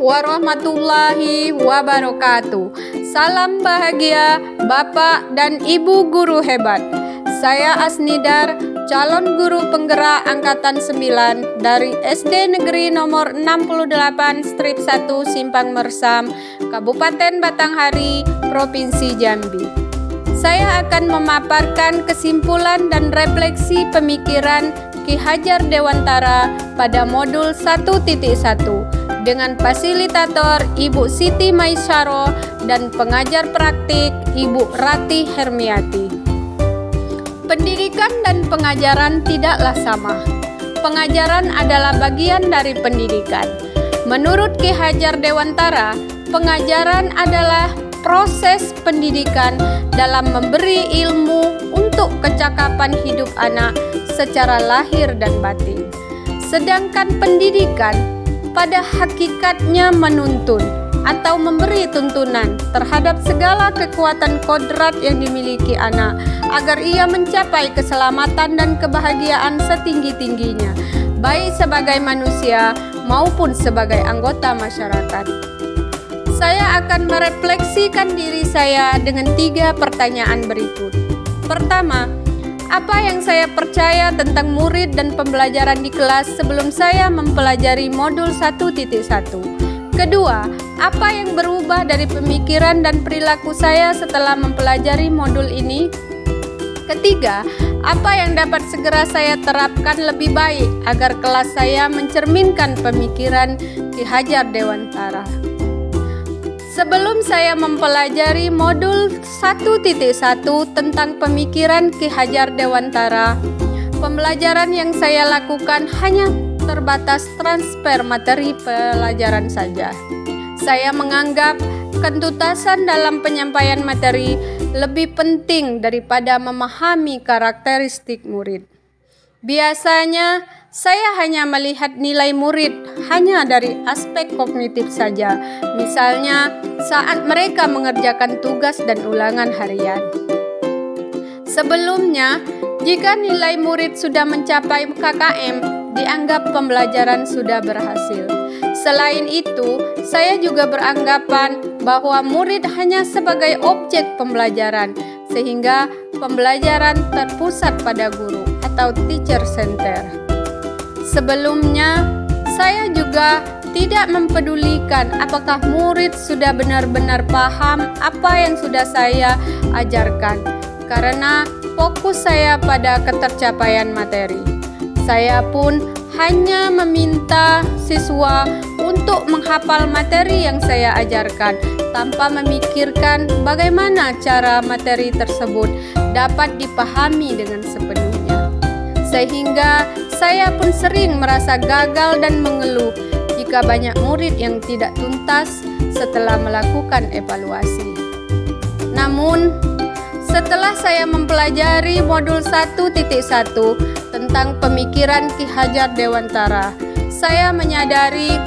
warahmatullahi wabarakatuh. Salam bahagia Bapak dan Ibu guru hebat. Saya Asnidar, calon guru penggerak angkatan 9 dari SD Negeri nomor 68 strip 1 Simpang Mersam, Kabupaten Batanghari, Provinsi Jambi. Saya akan memaparkan kesimpulan dan refleksi pemikiran Ki Hajar Dewantara pada modul 1.1 dengan fasilitator Ibu Siti Maisyaro dan pengajar praktik Ibu Rati Hermiati. Pendidikan dan pengajaran tidaklah sama. Pengajaran adalah bagian dari pendidikan. Menurut Ki Hajar Dewantara, pengajaran adalah proses pendidikan dalam memberi ilmu untuk kecakapan hidup anak secara lahir dan batin. Sedangkan pendidikan pada hakikatnya menuntun atau memberi tuntunan terhadap segala kekuatan kodrat yang dimiliki anak agar ia mencapai keselamatan dan kebahagiaan setinggi-tingginya, baik sebagai manusia maupun sebagai anggota masyarakat. Saya akan merefleksikan diri saya dengan 3 pertanyaan berikut. Pertama, apa yang saya percaya tentang murid dan pembelajaran di kelas sebelum saya mempelajari modul 1.1? Kedua, apa yang berubah dari pemikiran dan perilaku saya setelah mempelajari modul ini? Ketiga, apa yang dapat segera saya terapkan lebih baik agar kelas saya mencerminkan pemikiran Ki Hajar Dewantara? Sebelum saya mempelajari modul 1.1 tentang pemikiran Ki Hajar Dewantara, pembelajaran yang saya lakukan hanya terbatas transfer materi pelajaran saja. Saya menganggap kentuntasan dalam penyampaian materi lebih penting daripada memahami karakteristik murid. Biasanya, saya hanya melihat nilai murid hanya dari aspek kognitif saja, misalnya saat mereka mengerjakan tugas dan ulangan harian. Sebelumnya, jika nilai murid sudah mencapai KKM, dianggap pembelajaran sudah berhasil. Selain itu, saya juga beranggapan bahwa murid hanya sebagai objek pembelajaran, sehingga pembelajaran terpusat pada guru atau teacher center. Sebelumnya, saya juga tidak mempedulikan apakah murid sudah benar-benar paham apa yang sudah saya ajarkan, karena fokus saya pada ketercapaian materi. Saya pun hanya meminta siswa untuk menghafal materi yang saya ajarkan tanpa memikirkan bagaimana cara materi tersebut dapat dipahami dengan sepenuhnya. Sehingga saya pun sering merasa gagal dan mengeluh jika banyak murid yang tidak tuntas setelah melakukan evaluasi. Namun, setelah saya mempelajari modul 1.1 tentang pemikiran Ki Hajar Dewantara, saya menyadari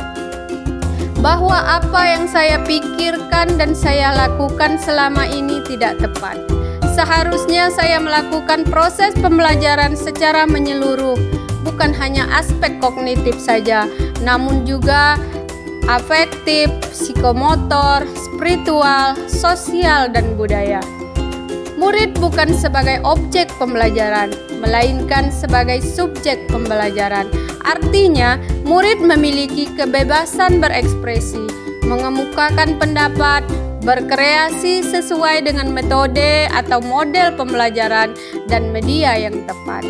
bahwa apa yang saya pikirkan dan saya lakukan selama ini tidak tepat. Seharusnya saya melakukan proses pembelajaran secara menyeluruh, bukan hanya aspek kognitif saja, namun juga afektif, psikomotor, spiritual, sosial, dan budaya. Murid bukan sebagai objek pembelajaran, melainkan sebagai subjek pembelajaran. Artinya, murid memiliki kebebasan berekspresi, mengemukakan pendapat, berkreasi sesuai dengan metode atau model pembelajaran dan media yang tepat.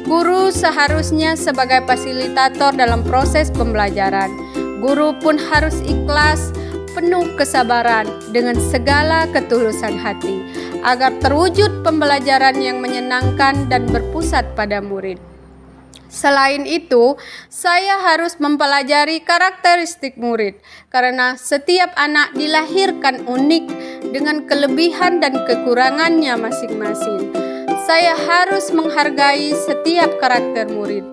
Guru seharusnya sebagai fasilitator dalam proses pembelajaran. Guru pun harus ikhlas, penuh kesabaran dengan segala ketulusan hati, agar terwujud pembelajaran yang menyenangkan dan berpusat pada murid. Selain itu, saya harus mempelajari karakteristik murid, karena setiap anak dilahirkan unik dengan kelebihan dan kekurangannya masing-masing. Saya harus menghargai setiap karakter murid,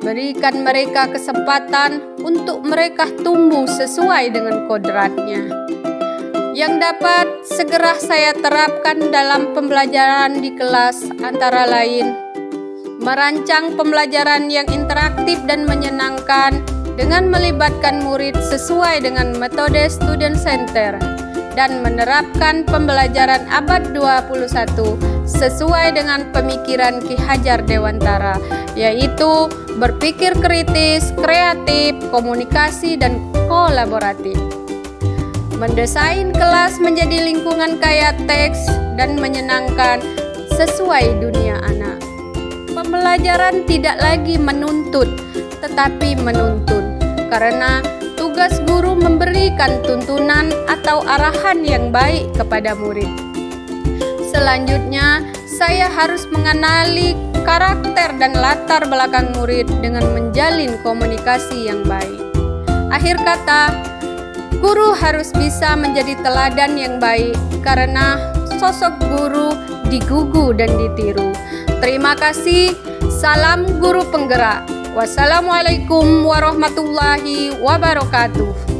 berikan mereka kesempatan untuk mereka tumbuh sesuai dengan kodratnya. Yang dapat segera saya terapkan dalam pembelajaran di kelas antara lain merancang pembelajaran yang interaktif dan menyenangkan, dengan melibatkan murid sesuai dengan metode student center dan menerapkan pembelajaran abad 21 sesuai dengan pemikiran Ki Hajar Dewantara, yaitu berpikir kritis, kreatif, komunikasi, dan kolaboratif. Mendesain kelas menjadi lingkungan kaya teks dan menyenangkan sesuai dunia anak. Pembelajaran tidak lagi menuntut, tetapi menuntun, karena tugas guru memberikan tuntunan atau arahan yang baik kepada murid. Selanjutnya, saya harus mengenali karakter dan latar belakang murid dengan menjalin komunikasi yang baik. Akhir kata, guru harus bisa menjadi teladan yang baik karena sosok guru digugu dan ditiru. Terima kasih. Salam guru penggerak. Wassalamualaikum warahmatullahi wabarakatuh.